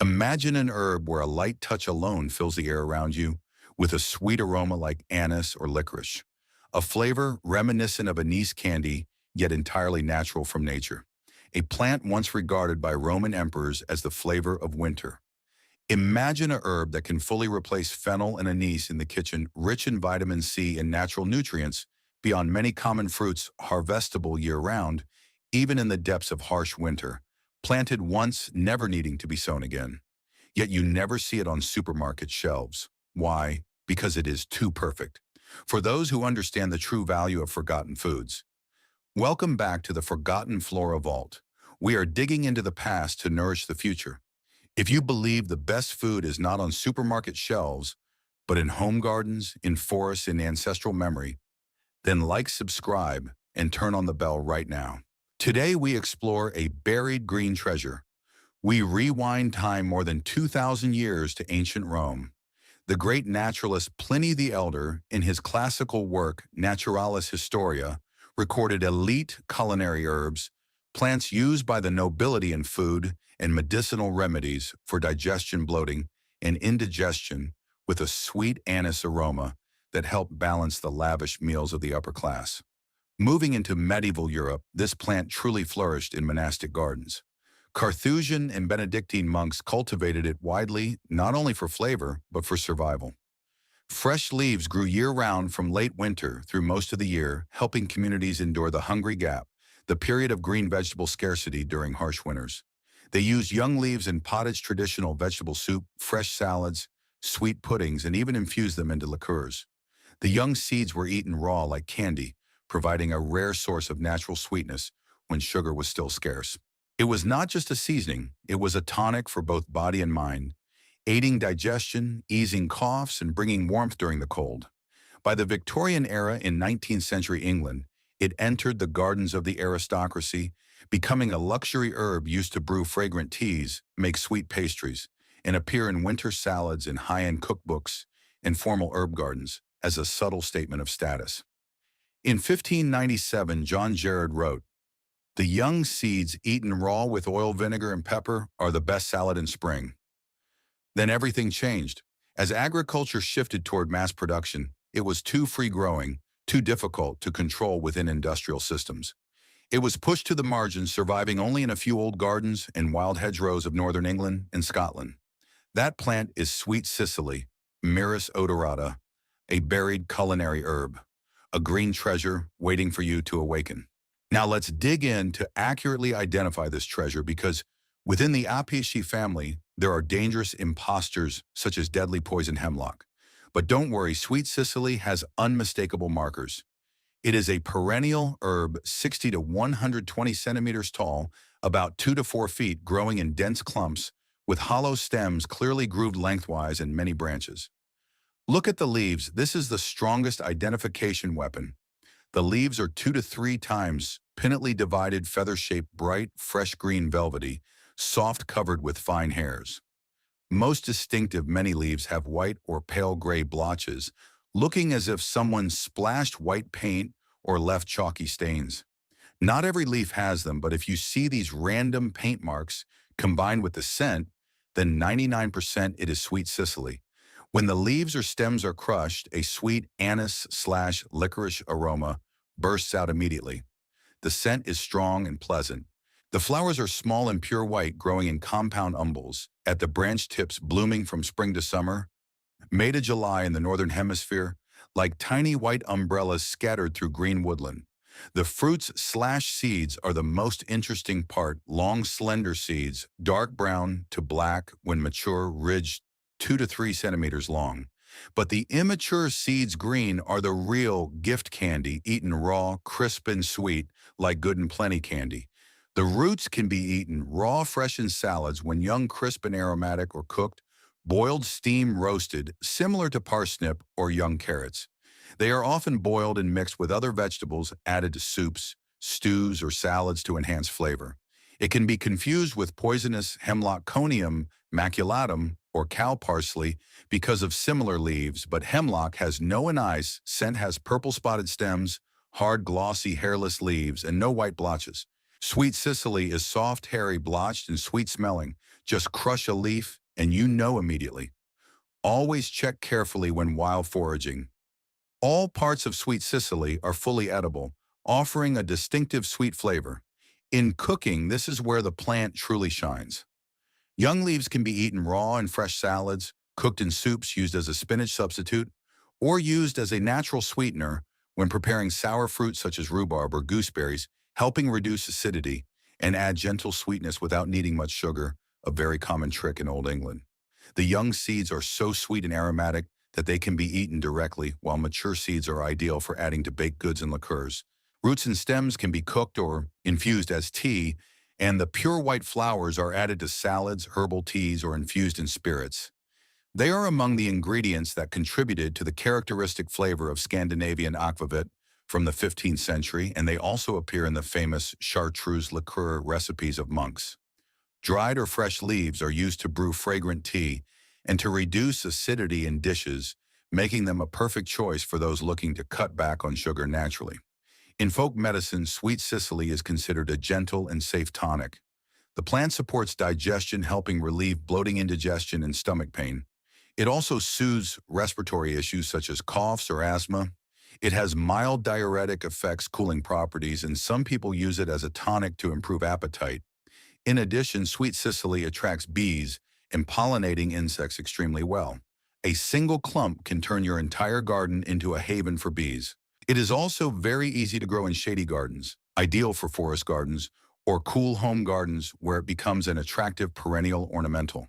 Imagine an herb where a light touch alone fills the air around you with a sweet aroma like anise or licorice, a flavor reminiscent of anise candy, yet entirely natural from nature. A plant once regarded by Roman emperors as the flavor of winter. Imagine a herb that can fully replace fennel and anise in the kitchen, rich in vitamin C and natural nutrients, beyond many common fruits harvestable year-round, even in the depths of harsh winter, planted once, never needing to be sown again. Yet you never see it on supermarket shelves. Why? Because it is too perfect. For those who understand the true value of forgotten foods. Welcome back to the Forgotten Flora Vault. We are digging into the past to nourish the future. If you believe the best food is not on supermarket shelves, but in home gardens, in forests, in ancestral memory, then like, subscribe, and turn on the bell right now. Today we explore a buried green treasure. We rewind time more than 2,000 years to ancient Rome. The great naturalist Pliny the Elder, in his classical work Naturalis Historia, recorded elite culinary herbs, plants used by the nobility in food, and medicinal remedies for digestion, bloating, and indigestion, with a sweet anise aroma that helped balance the lavish meals of the upper class. Moving into medieval Europe, this plant truly flourished in monastic gardens. Carthusian and Benedictine monks cultivated it widely, not only for flavor, but for survival. Fresh leaves grew year-round from late winter through most of the year, helping communities endure the hungry gap, the period of green vegetable scarcity during harsh winters. They used young leaves in pottage, traditional vegetable soup, fresh salads, sweet puddings, and even infused them into liqueurs. The young seeds were eaten raw like candy, providing a rare source of natural sweetness when sugar was still scarce. It was not just a seasoning, it was a tonic for both body and mind, aiding digestion, easing coughs, and bringing warmth during the cold. By the Victorian era in 19th century England, it entered the gardens of the aristocracy, becoming a luxury herb used to brew fragrant teas, make sweet pastries, and appear in winter salads in high-end cookbooks and formal herb gardens as a subtle statement of status. In 1597, John Gerard wrote, "The young seeds eaten raw with oil, vinegar, and pepper are the best salad in spring." Then everything changed. As agriculture shifted toward mass production, it was too free-growing, too difficult to control within industrial systems. It was pushed to the margins, surviving only in a few old gardens and wild hedgerows of northern England and Scotland. That plant is sweet Sicily, Myrrhis odorata, a buried culinary herb, a green treasure waiting for you to awaken. Now let's dig in to accurately identify this treasure, because within the Apiaceae family, there are dangerous imposters such as deadly poison hemlock. But don't worry, sweet Sicily has unmistakable markers. It is a perennial herb 60 to 120 centimeters tall, about 2 to 4 feet, growing in dense clumps, with hollow stems clearly grooved lengthwise and many branches. Look at the leaves. This is the strongest identification weapon. The leaves are 2 to 3 times pinnately divided, feather-shaped, bright, fresh green, velvety, soft, covered with fine hairs. Most distinctive, many leaves have white or pale gray blotches, looking as if someone splashed white paint or left chalky stains. Not every leaf has them, but if you see these random paint marks combined with the scent, then 99% it is sweet Sicily. When the leaves or stems are crushed, a sweet anise/licorice aroma bursts out immediately. The scent is strong and pleasant. The flowers are small and pure white, growing in compound umbels, at the branch tips, blooming from spring to summer. May to July in the northern hemisphere, like tiny white umbrellas scattered through green woodland. The fruits/seeds are the most interesting part, long, slender seeds, dark brown to black when mature, ridged 2 to 3 centimeters long. But the immature seeds, green, are the real gift candy, eaten raw, crisp and sweet, like Good and Plenty candy. The roots can be eaten raw, fresh in salads when young, crisp and aromatic, or cooked, boiled, steamed, roasted, similar to parsnip or young carrots. They are often boiled and mixed with other vegetables, added to soups, stews, or salads to enhance flavor. It can be confused with poisonous hemlock, Conium maculatum, or cow parsley because of similar leaves, but hemlock has no anise, scent, has purple spotted stems, hard, glossy, hairless leaves, and no white blotches. Sweet Sicily is soft, hairy, blotched, and sweet-smelling, Just crush a leaf and you know immediately. Always check carefully when wild foraging. All parts of Sweet Sicily are fully edible, offering a distinctive sweet flavor. In cooking, this is where the plant truly shines. Young leaves can be eaten raw in fresh salads, cooked in soups used as a spinach substitute, or used as a natural sweetener when preparing sour fruits such as rhubarb or gooseberries, helping reduce acidity and add gentle sweetness without needing much sugar, a very common trick in Old England. The young seeds are so sweet and aromatic that they can be eaten directly, while mature seeds are ideal for adding to baked goods and liqueurs. Roots and stems can be cooked or infused as tea, and the pure white flowers are added to salads, herbal teas, or infused in spirits. They are among the ingredients that contributed to the characteristic flavor of Scandinavian aquavit from the 15th century, and they also appear in the famous chartreuse liqueur recipes of monks. Dried or fresh leaves are used to brew fragrant tea and to reduce acidity in dishes, making them a perfect choice for those looking to cut back on sugar naturally. In folk medicine, Sweet Sicily is considered a gentle and safe tonic. The plant supports digestion, helping relieve bloating, indigestion, and stomach pain. It also soothes respiratory issues such as coughs or asthma. It has mild diuretic effects, cooling properties, and some people use it as a tonic to improve appetite. In addition, Sweet Sicily attracts bees and pollinating insects extremely well. A single clump can turn your entire garden into a haven for bees. It is also very easy to grow in shady gardens, ideal for forest gardens or cool home gardens where it becomes an attractive perennial ornamental.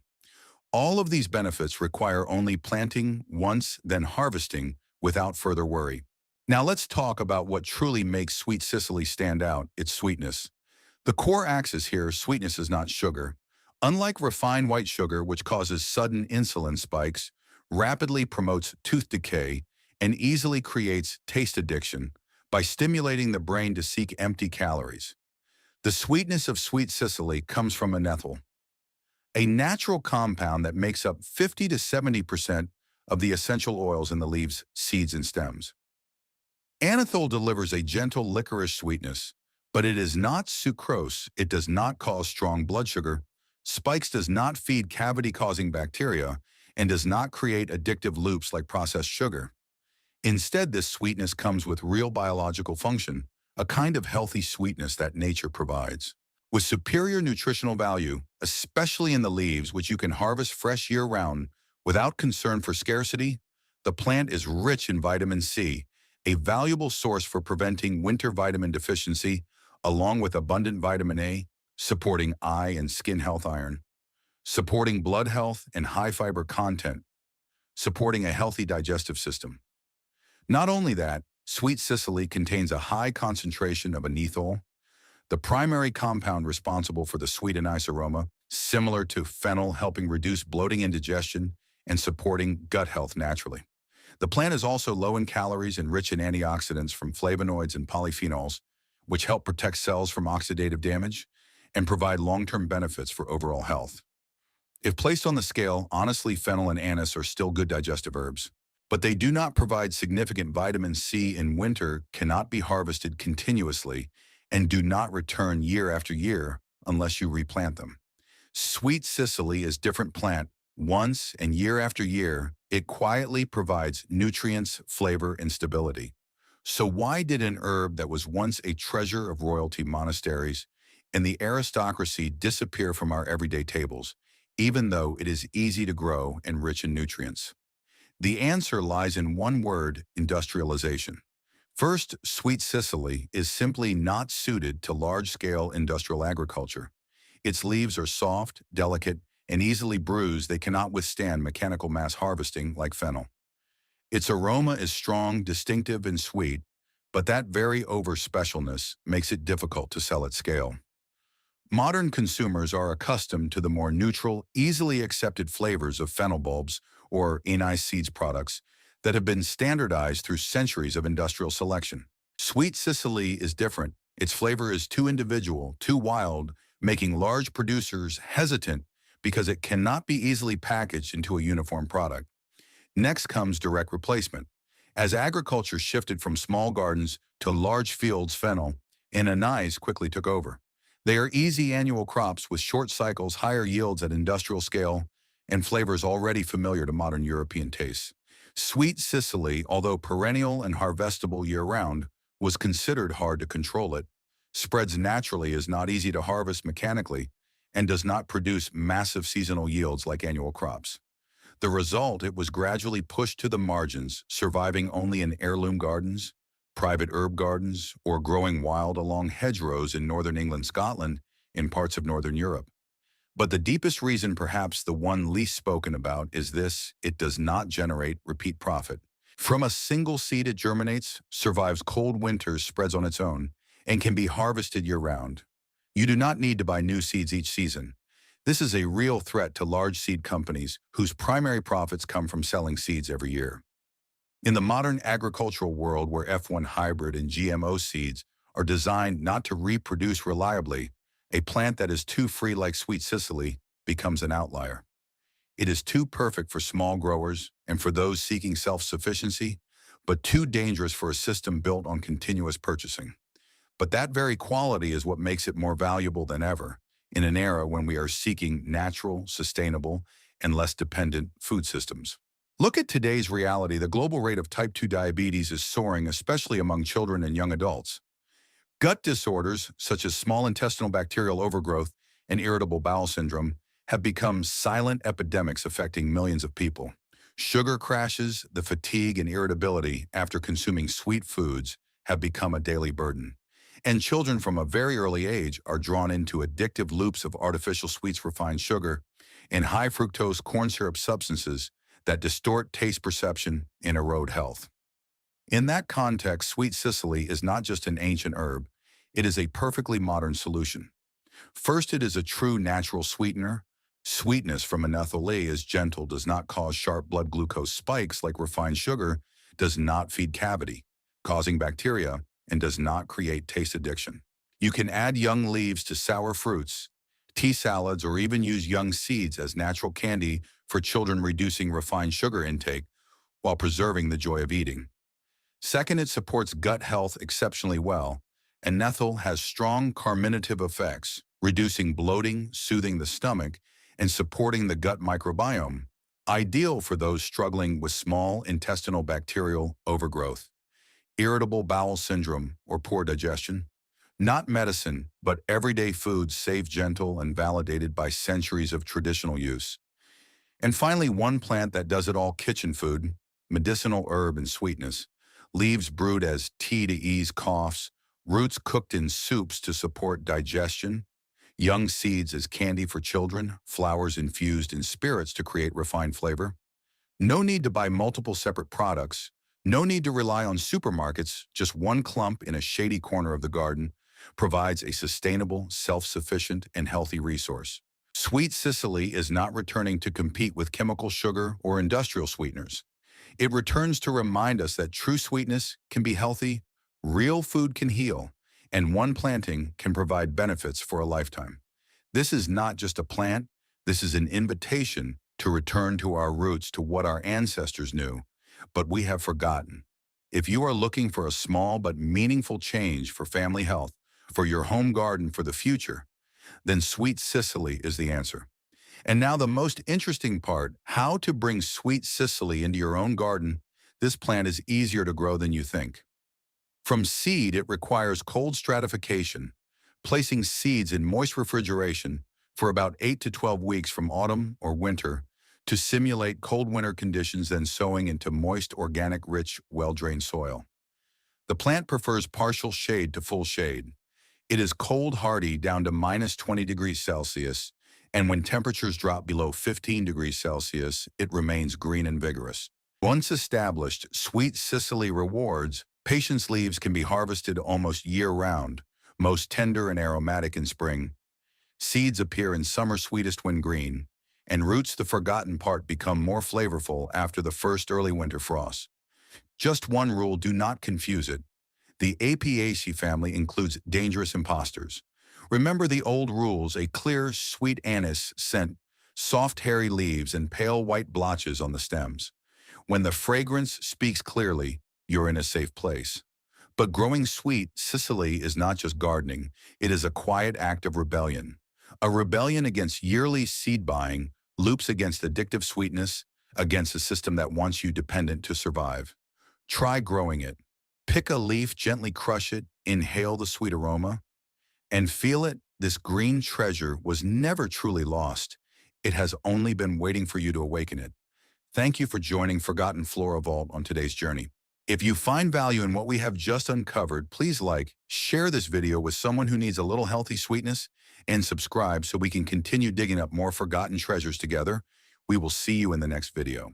All of these benefits require only planting once, then harvesting without further worry. Now let's talk about what truly makes Sweet Sicily stand out, its sweetness. The core axis here, sweetness is not sugar. Unlike refined white sugar, which causes sudden insulin spikes, rapidly promotes tooth decay, and easily creates taste addiction by stimulating the brain to seek empty calories. The sweetness of Sweet Sicily comes from anethol, a natural compound that makes up 50 to 70% of the essential oils in the leaves, seeds, and stems. Anethol delivers a gentle licorice sweetness, but it is not sucrose. It does not cause strong blood sugar, spikes, does not feed cavity-causing bacteria, and does not create addictive loops like processed sugar. Instead, this sweetness comes with real biological function, a kind of healthy sweetness that nature provides. With superior nutritional value, especially in the leaves, which you can harvest fresh year-round without concern for scarcity, the plant is rich in vitamin C, a valuable source for preventing winter vitamin deficiency, along with abundant vitamin A, supporting eye and skin health, iron, supporting blood health and high fiber content, supporting a healthy digestive system. Not only that, Sweet Sicily contains a high concentration of anethol, the primary compound responsible for the sweet and nice aroma, similar to fennel, helping reduce bloating, indigestion, and supporting gut health naturally. The plant is also low in calories and rich in antioxidants from flavonoids and polyphenols, which help protect cells from oxidative damage and provide long-term benefits for overall health. If placed on the scale, honestly, fennel and anise are still good digestive herbs, but they do not provide significant vitamin C in winter, cannot be harvested continuously, and do not return year after year unless you replant them. Sweet Sicily is different plant. Once and year after year, it quietly provides nutrients, flavor, and stability. So why did an herb that was once a treasure of royalty, monasteries, and the aristocracy disappear from our everyday tables, even though it is easy to grow and rich in nutrients? The answer lies in one word: industrialization. First, Sweet Sicily is simply not suited to large-scale industrial agriculture. Its leaves are soft, delicate, and easily bruised. They cannot withstand mechanical mass harvesting like fennel. Its aroma is strong, distinctive, and sweet, but that very over-specialness makes it difficult to sell at scale. Modern consumers are accustomed to the more neutral, easily accepted flavors of fennel bulbs or anise seeds products that have been standardized through centuries of industrial selection. Sweet Sicily is different. Its flavor is too individual, too wild, making large producers hesitant because it cannot be easily packaged into a uniform product. Next comes direct replacement. As agriculture shifted from small gardens to large fields, fennel and anise quickly took over. They are easy annual crops with short cycles, higher yields at industrial scale, and flavors already familiar to modern European tastes. Sweet Sicily, although perennial and harvestable year-round, was considered hard to control it, spreads naturally, is not easy to harvest mechanically, and does not produce massive seasonal yields like annual crops. The result, it was gradually pushed to the margins, surviving only in heirloom gardens, private herb gardens, or growing wild along hedgerows in northern England, Scotland, in parts of northern Europe. But the deepest reason, perhaps the one least spoken about, is this: it does not generate repeat profit. From a single seed it germinates, survives cold winters, spreads on its own, and can be harvested year-round. You do not need to buy new seeds each season. This is a real threat to large seed companies whose primary profits come from selling seeds every year. In the modern agricultural world where F1 hybrid and GMO seeds are designed not to reproduce reliably, a plant that is too free like Sweet Sicily becomes an outlier. It is too perfect for small growers and for those seeking self-sufficiency, but too dangerous for a system built on continuous purchasing. But that very quality is what makes it more valuable than ever in an era when we are seeking natural, sustainable, and less dependent food systems. Look at today's reality. The global rate of type 2 diabetes is soaring, especially among children and young adults. Gut disorders, such as small intestinal bacterial overgrowth and irritable bowel syndrome, have become silent epidemics affecting millions of people. Sugar crashes, the fatigue and irritability after consuming sweet foods have become a daily burden. And children from a very early age are drawn into addictive loops of artificial sweets, refined sugar, and high fructose corn syrup substances that distort taste perception and erode health. In that context, Sweet Sicily is not just an ancient herb, it is a perfectly modern solution. First, it is a true natural sweetener. Sweetness from a nathalie is gentle, does not cause sharp blood glucose spikes like refined sugar, does not feed cavity, causing bacteria, and does not create taste addiction. You can add young leaves to sour fruits, tea salads, or even use young seeds as natural candy for children, reducing refined sugar intake while preserving the joy of eating. Second, it supports gut health exceptionally well, and nethyl has strong carminative effects, reducing bloating, soothing the stomach, and supporting the gut microbiome, ideal for those struggling with small intestinal bacterial overgrowth, irritable bowel syndrome, or poor digestion. Not medicine, but everyday food, safe, gentle, and validated by centuries of traditional use. And finally, one plant that does it all: kitchen food, medicinal herb and sweetness, leaves brewed as tea to ease coughs, roots cooked in soups to support digestion, young seeds as candy for children, flowers infused in spirits to create refined flavor. No need to buy multiple separate products, no need to rely on supermarkets. Just one clump in a shady corner of the garden provides a sustainable, self-sufficient, and healthy resource. Sweet Sicily is not returning to compete with chemical sugar or industrial sweeteners. It returns to remind us that true sweetness can be healthy, real food can heal, and one planting can provide benefits for a lifetime. This is not just a plant, this is an invitation to return to our roots, to what our ancestors knew, but we have forgotten. If you are looking for a small but meaningful change for family health, for your home garden, for the future, then Sweet Sicily is the answer. And now the most interesting part: how to bring Sweet Sicily into your own garden. This plant is easier to grow than you think. From seed, it requires cold stratification, placing seeds in moist refrigeration for about 8 to 12 weeks from autumn or winter to simulate cold winter conditions, then sowing into moist, organic, rich, well-drained soil. The plant prefers partial shade to full shade. It is cold hardy down to minus 20 degrees Celsius, and when temperatures drop below 15 degrees Celsius, it remains green and vigorous. Once established, Sweet Sicily rewards. Patience leaves can be harvested almost year-round, most tender and aromatic in spring. Seeds appear in summer sweetest when green, and roots, the forgotten part, become more flavorful after the first early winter frosts. Just one rule: do not confuse it. The Apiaceae family includes dangerous imposters. Remember the old rules: a clear, sweet anise scent, soft hairy leaves, and pale white blotches on the stems. When the fragrance speaks clearly, you're in a safe place. But growing sweet Sicily is not just gardening, it is a quiet act of rebellion. A rebellion against yearly seed buying, loops against addictive sweetness, against a system that wants you dependent to survive. Try growing it. Pick a leaf, gently crush it, inhale the sweet aroma, and feel it. This green treasure was never truly lost. It has only been waiting for you to awaken it. Thank you for joining Forgotten Flora Vault on today's journey. If you find value in what we have just uncovered, please share this video with someone who needs a little healthy sweetness, and subscribe so we can continue digging up more forgotten treasures together. We will see you in the next video.